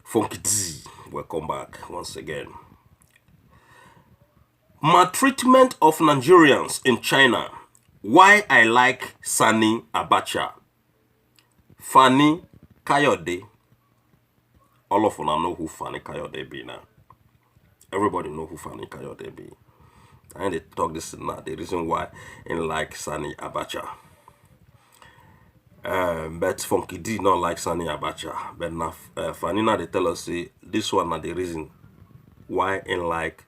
Funky D, welcome back once again. Maltreatment of Nigerians in China. Why I like SANI Abacha. FANI Kayode. All of you know who FANI Kayode be now. Everybody know who FANI Kayode be. And they talk this now. The reason why I like SANI Abacha. But Funky D not like SANI Abacha. But now FANI now they tell us say this one are the reason why I like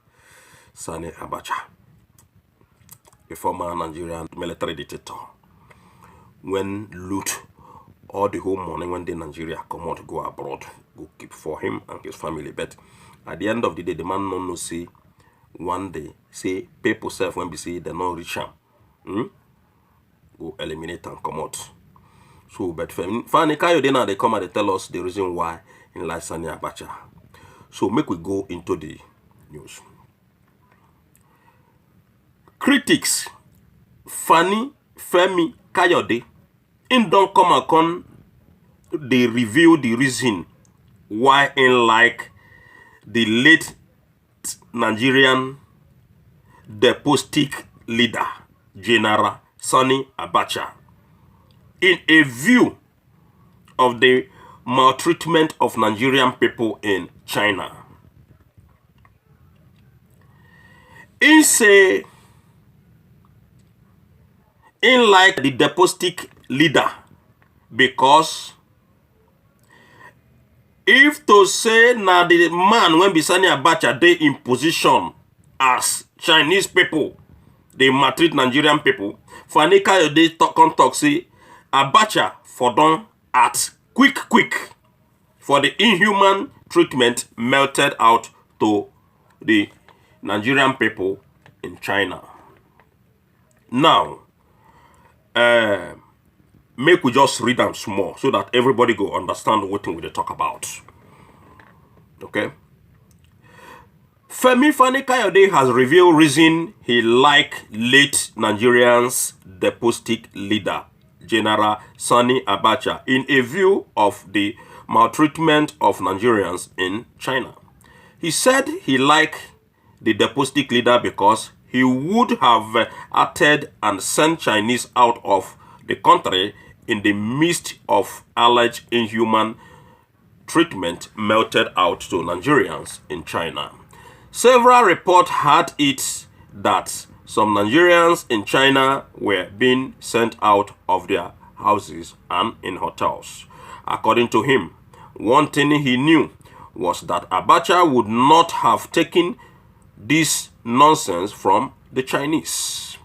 SANI Abacha, a former Nigerian military dictator, when loot all the whole money when the Nigeria come out go abroad, go keep for him and his family. But at the end of the day, the man no see one day say people self when we say they not reach him, go eliminate and come out. So, but Fani Kayode now they come and they tell us the reason why in like SANI Abacha. So make we go into the news. Critics Femi Kayode in don't come upon they reveal the reason why in like the late Nigerian Deported leader General SANI Abacha in a view of the maltreatment of Nigerian people in China. In say in like the Deported leader, because if to say now the man when be SANI Abacha they in position as Chinese people, they maltreat Nigerian people. Fani Kayode talk say Abacha for don at quick for the inhuman treatment melted out to the Nigerian people in China. Now, make we just read them small so that everybody go understand what we talk about. Okay. Fani Kayode has revealed reason he like late Nigerians Deported leader General SANI Abacha in a view of the maltreatment of Nigerians in China. He said he liked the Deported leader because he would have acted and sent Chinese out of the country in the midst of alleged inhuman treatment melted out to Nigerians in China. Several reports had it that some Nigerians in China were being sent out of their houses and in hotels. According to him, one thing he knew was that Abacha would not have taken this nonsense from the Chinese.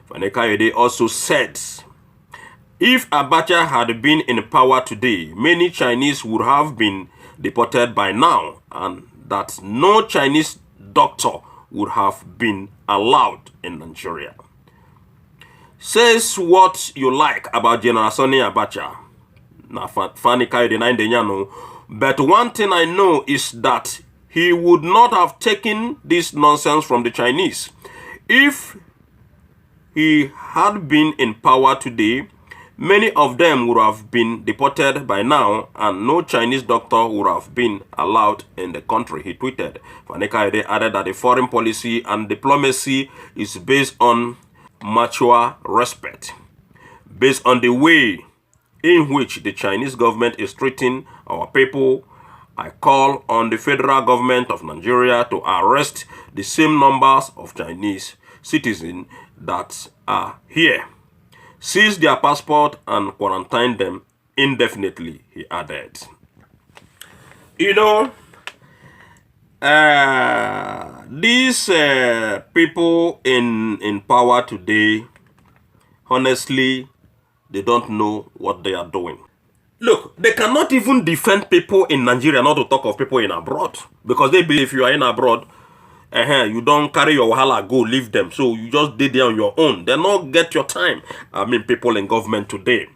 Fani Kayode also said, if Abacha had been in power today, many Chinese would have been deported by now, and that no Chinese doctor would have been allowed in Nigeria. Says what you like about General SANI Abacha. Na Fani Kayode na indenyano. But one thing I know is that he would not have taken this nonsense from the Chinese. If he had been in power today, many of them would have been deported by now and no Chinese doctor would have been allowed in the country, he tweeted. Fani Kayode added that the foreign policy and diplomacy is based on mutual respect, based on the way in which the Chinese government is treating our people. I call on the federal government of Nigeria to arrest the same numbers of Chinese citizens that are here, seize their passport and quarantine them indefinitely, he added. You know, these people in power today, honestly, they don't know what they are doing. Look, they cannot even defend people in Nigeria, not to talk of people in abroad. Because they believe if you are in abroad, you don't carry your wahala, go leave them. So you just did it on your own. They not get your time. I mean, people in government today,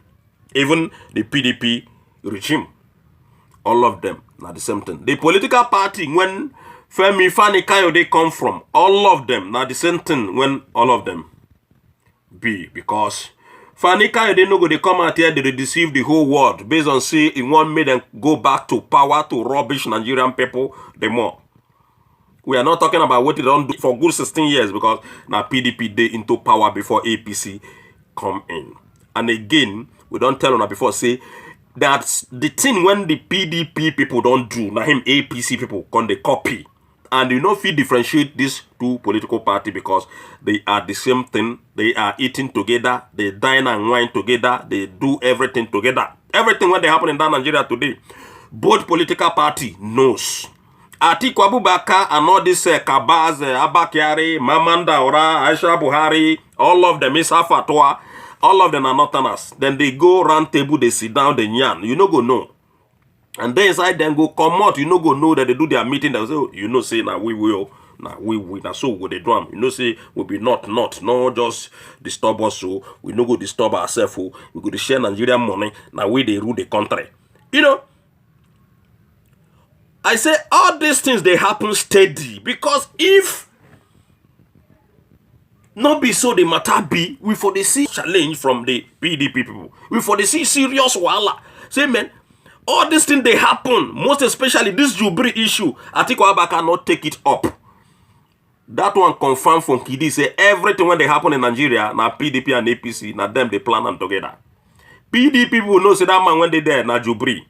even the PDP regime, all of them are the same thing. The political party, when Fani Kayode come from, all of them are the same thing when all of them be. Because FANI Kayode no go they come out here, they deceive the whole world based on say it won't make them go back to power to rubbish Nigerian people the more. We are not talking about what they don't do for good 16 years because now PDP they into power before APC come in. And again, we don't tell them before say that's the thing when the PDP people don't do, now him APC people can they copy. And you know if you differentiate these two political parties because they are the same thing. They are eating together, they dine and wine together, they do everything together. Everything when they happen in that Nigeria today, both political party knows. Atiku Abubakar and all this Kabaz, Abakari, Mamanda Ora, Aisha Buhari, all of them is Fatwa, all of them are Northerners. Then they go round table, they sit down, they yarn. You no go know. And then inside them go come out, you no go know that they do their meeting. They say, oh, you know, say now we will, now we now so with the drum. You know, say we be not no just disturb us so we no go disturb ourselves. We go to share Nigerian money. Now we they rule the country. You know, I say all these things they happen steady because if not be so the matter be, we for the see challenge from the PDP people. We for the see serious wahala. Say man. All these things they happen, most especially this Jubri issue. Atiku Abubakar not take it up. That one confirmed from Kidi say everything when they happen in Nigeria, now PDP and APC, now them they plan them together. PDP people know say that man when they there, now Jubri.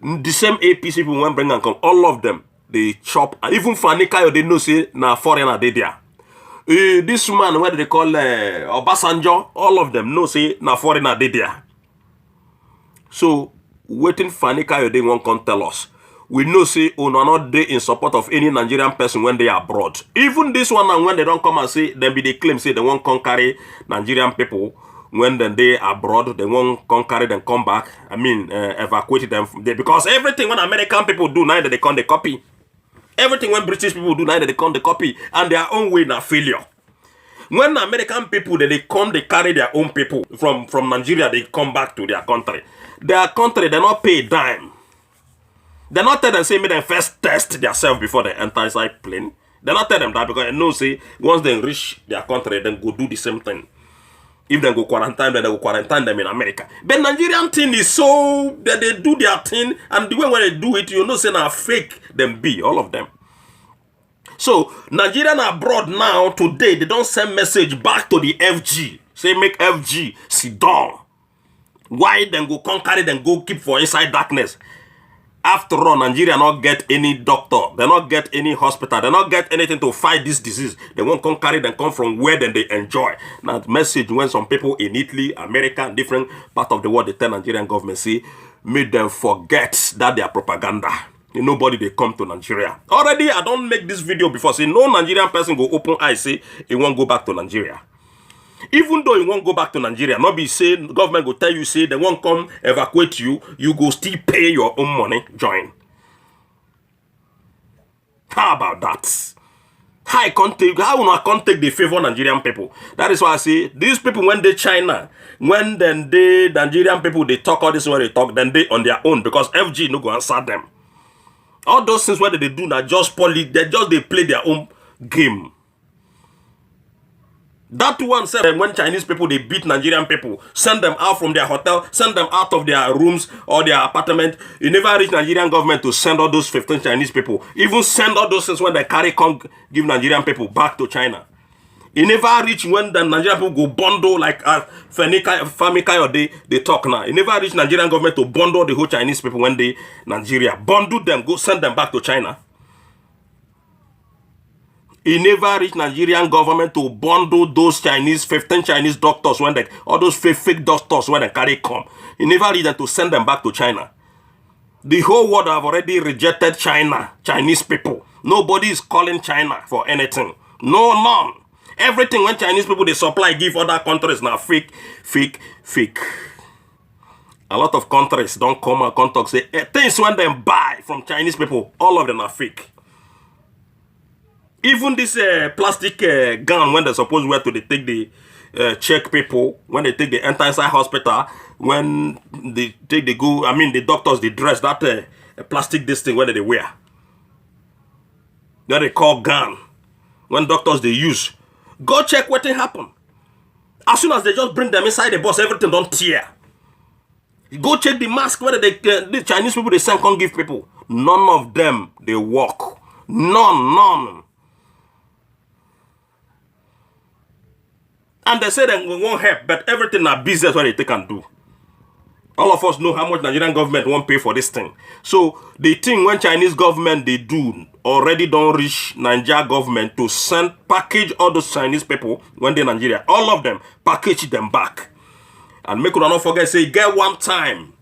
The same APC people when bring and come, all of them they chop. Even FANI Kayode they know say now foreigner they there. This man what they call Obasanjo, all of them know say now foreigner they there. So waiting FANI Kayode won't come tell us. We know say are not they in support of any Nigerian person when they are abroad. Even this one and when they don't come and say then be they claim say they won't come carry Nigerian people when then they are abroad, they won't come carry them come back. I mean evacuate them because everything when American people do now that they come they copy. Everything when British people do now that they come they copy and their own way na failure. When American people they come they carry their own people from Nigeria they come back to their country. Their country, they not pay a dime. They not tell them, say, make them first test themselves before they enter inside plane. They not tell them that because they know, say, once they reach their country, then go do the same thing. If they go quarantine, then they go quarantine them in America. But Nigerian thing is so that they do their thing, and the way when they do it, you know, say, now fake them be, all of them. So, Nigerian abroad now, today, they don't send message back to the FG. Say, make FG sit down. Why then go carry then go keep for inside darkness? After all, Nigeria not get any doctor, they not get any hospital, they not get anything to fight this disease. They won't come carry them come from where then they enjoy. Now the message when some people in Italy, America, different part of the world, they tell Nigerian government say, made them forget that they are propaganda. Nobody they come to Nigeria. Already I don't make this video before say no Nigerian person go open eyes say he won't go back to Nigeria. Even though you won't go back to Nigeria, not be say government go tell you say they won't come evacuate you, you go still pay your own money, join. How about that? How will not take the favor Nigerian people? That is why I say these people when they China, when then they Nigerian people they talk all this when they talk, then they on their own because FG no go answer them. All those things what they do now just they play their own game. That one said when Chinese people they beat Nigerian people, send them out from their hotel, send them out of their rooms or their apartment. You never reach Nigerian government to send all those 15 Chinese people. Even send all those things when they carry come give Nigerian people back to China. You never reach when the Nigerian people go bundle like Femi Kayode they talk now. You never reach Nigerian government to bundle the whole Chinese people when they Nigeria bundle them, go send them back to China. He never reached Nigerian government to bundle those 15 Chinese doctors when they, all those fake doctors when they carry come. He never reached them to send them back to China. The whole world have already rejected China, Chinese people. Nobody is calling China for anything. No, none. Everything when Chinese people they supply give other countries now fake. A lot of countries don't come and contact say things when they buy from Chinese people, all of them are fake. Even this plastic gun when they're supposed to wear to they take the check people, when they take the enter inside hospital, when they take the go, I mean the doctors they dress that plastic this thing when they wear. That they call gun. When doctors they use. Go check what happen. As soon as they just bring them inside the bus, everything don't tear. You go check the mask whether the Chinese people they send can't give people. None of them they work. None. And they say that we won't help, but everything are business what they can do. All of us know how much Nigerian government won't pay for this thing. So the thing when Chinese government they do already don't reach Nigeria government to send package all those Chinese people when they Nigeria, all of them package them back. And make you not forget say get one time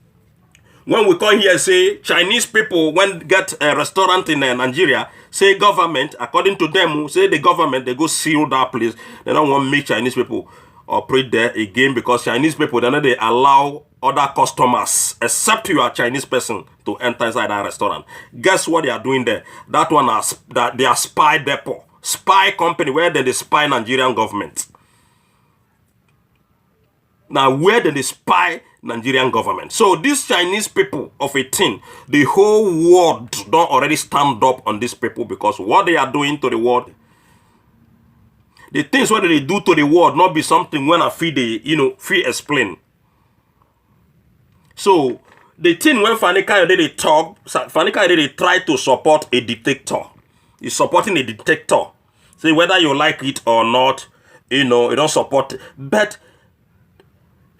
when we come here say Chinese people when get a restaurant in Nigeria say government according to them say the government they go seal that place. They don't want to make Chinese people operate there again because Chinese people they allow other customers except you are a Chinese person to enter inside that restaurant. Guess what they are doing there? That one they are spy depot, spy company where they spy Nigerian government. Now where they spy Nigerian government. So these Chinese people of 18, the whole world don't already stand up on these people because what they are doing to the world. The things what they do to the world not be something when I feel they, feel explain. So the thing when Kayode they talk, Kayode they try to support a dictator. He's supporting a dictator. Say whether you like it or not, you don't support it. But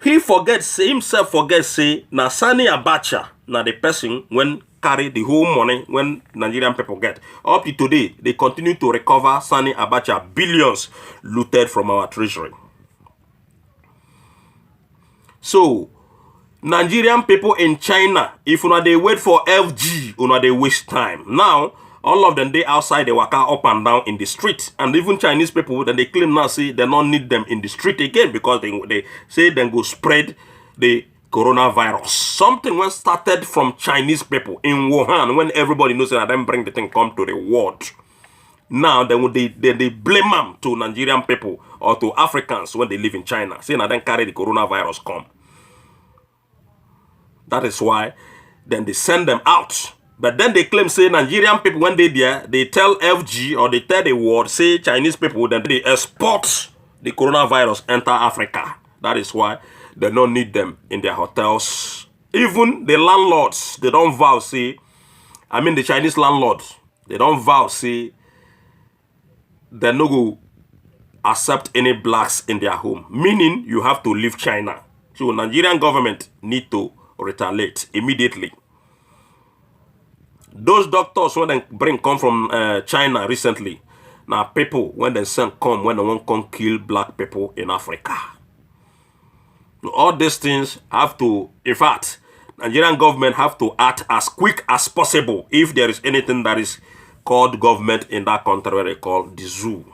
he himself forgets say na Gen.Abacha na the person when carry the whole money when Nigerian people get. Up to today, they continue to recover Gen.Abacha billions looted from our treasury. So Nigerian people in China, if they wait for FG, they waste time. Now, all of them, they outside, they walk up and down in the street. And even Chinese people, then they claim now, say, they don't need them in the street again because they say they go spread the coronavirus. Something when started from Chinese people in Wuhan, when everybody knows that them bring the thing come to the world. Now, they blame them to Nigerian people or to Africans when they live in China. Say, now then carry the coronavirus come. That is why then they send them out. But then they claim, say, Nigerian people, when they there, they tell FG or they tell the world, say, Chinese people, then they export the coronavirus enter Africa. That is why they don't need them in their hotels. Even the landlords, they don't vow, say, the Chinese landlords, they don't vow, say, they no go accept any blacks in their home. Meaning, you have to leave China. So, Nigerian government need to retaliate immediately. Those doctors when they come from China recently, now people when they send come when they want to kill black people in Africa. All these things have to, in fact, Nigerian government have to act as quick as possible if there is anything that is called government in that country where they call the zoo.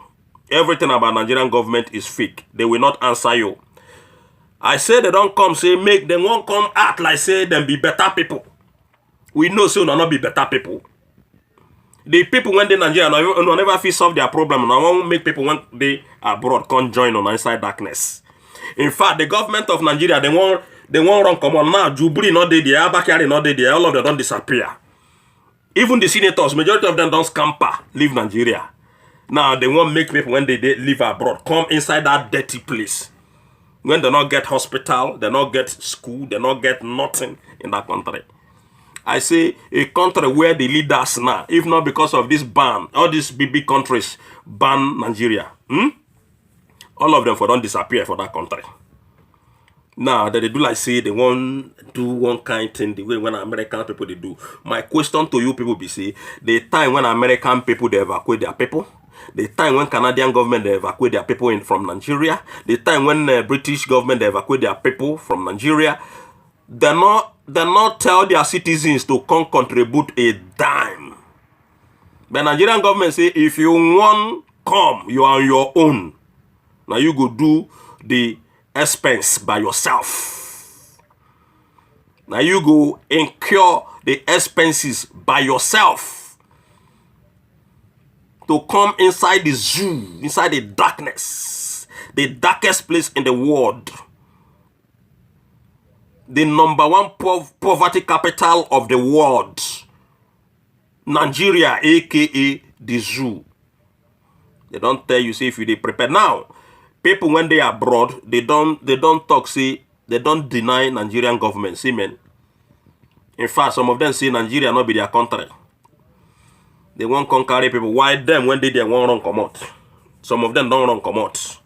Everything about Nigerian government is fake. They will not answer you. I say they don't come say make them won't come act like say them be better people. We know so not be better people. The people when they Nigeria no never feel solve their problem. No won't make people when they abroad come join on inside darkness. In fact, the government of Nigeria they won't run come on now. Jubri not there, Abakari not there, all of them don't disappear. Even the senators, majority of them don't scamper, leave Nigeria. Now they won't make people when they live abroad come inside that dirty place. When they not get hospital, they not get school, they not get nothing in that country. I say a country where the leaders now, if not because of this ban, all these big countries ban Nigeria. All of them for don't disappear for that country. Now that they do like say they won't do one kind thing the way when American people they do. My question to you people be say the time when American people they evacuate their people. The time when Canadian government they evacuate their people from Nigeria, the time when British government they evacuate their people from Nigeria, they not tell their citizens to come contribute a dime. The Nigerian government say if you want come, you are on your own. Now you go do the expense by yourself. Now you go incur the expenses by yourself. To come inside the zoo, inside the darkness, the darkest place in the world, the #1 poverty capital of the world, Nigeria, aka the zoo. They don't tell you, say if you they prepare now, People when they are abroad, they don't talk, say, they don't deny Nigerian government. See, man. In fact, some of them say Nigeria not be their country. They won't come carry people. Why them when they won't run come out? Some of them don't run come out.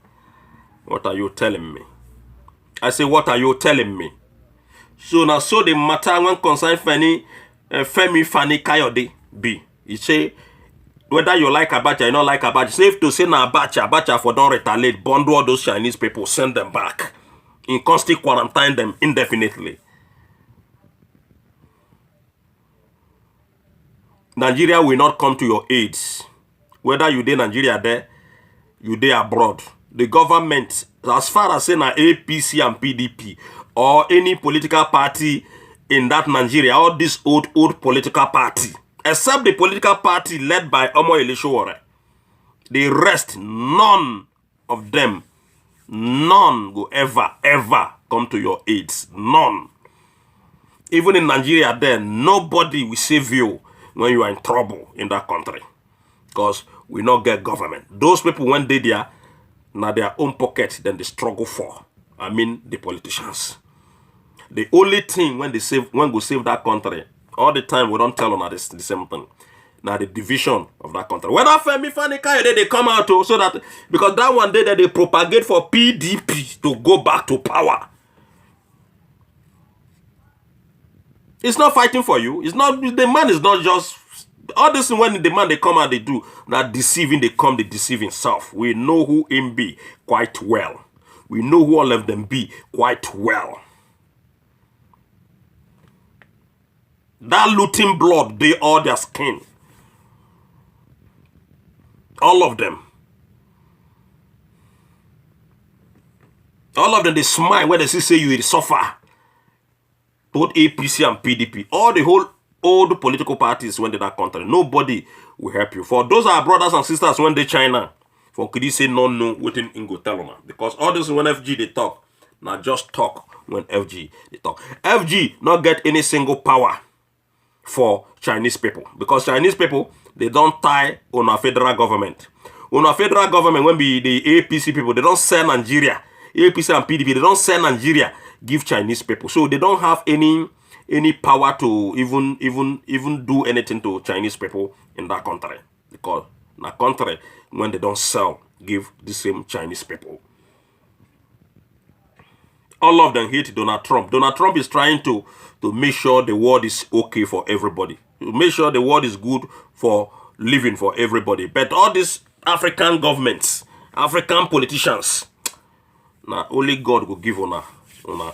What are you telling me? I say, what are you telling me? So now, so the matter when concern Femi, FANI, Kayode be. You say, whether you like Abacha, you not like Abacha. Safe to say now Abacha for don't retaliate, bundle all those Chinese people, send them back. In constant quarantine them indefinitely. Nigeria will not come to your aid. Whether you dey Nigeria there, you dey abroad. The government, as far as saying APC and PDP, or any political party in that Nigeria, all this old political party, except the political party led by Omo Elishowore, the rest, none of them, none will ever come to your aid. None. Even in Nigeria there, nobody will save you when you are in trouble in that country. Because we not get government. Those people, when they there, now their own pocket, then they struggle for. I mean, the politicians. The only thing when we save that country, all the time we don't tell them the same thing. Now the division of that country. Whether Femi, FANI, Kayode, they come out so that, because that one day that they propagate for PDP to go back to power. It's not fighting for you. It's not, the man is not just, all this when the man they come out, they do, not deceiving, they come, they deceive himself. We know who him be quite well. We know who all of them be quite well. That looting blood, they all their skin. All of them. All of them, they smile when they say you will suffer. Both APC and PDP, all the whole old political parties went to that country. Nobody will help you. For those are brothers and sisters when they China, for could you say no within Ingo Teloma? Because all this when FG they talk, now just talk when FG they talk. FG not get any single power for Chinese people. Because Chinese people, they don't tie on our federal government. On our federal government, when be the APC people, they don't sell Nigeria. APC and PDP, they don't sell Nigeria, give Chinese people. So they don't have any power to even do anything to Chinese people in that country. Because in that country, when they don't sell, give the same Chinese people. All of them hate Donald Trump. Donald Trump is trying to make sure the world is okay for everybody. To make sure the world is good for living for everybody. But all these African governments, African politicians, now only God will give on our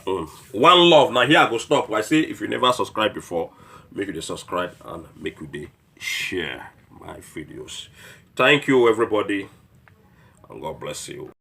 own. One love. Now here I go stop. I say if you never subscribe before, make you subscribe and make you share my videos. Thank you everybody and God bless you.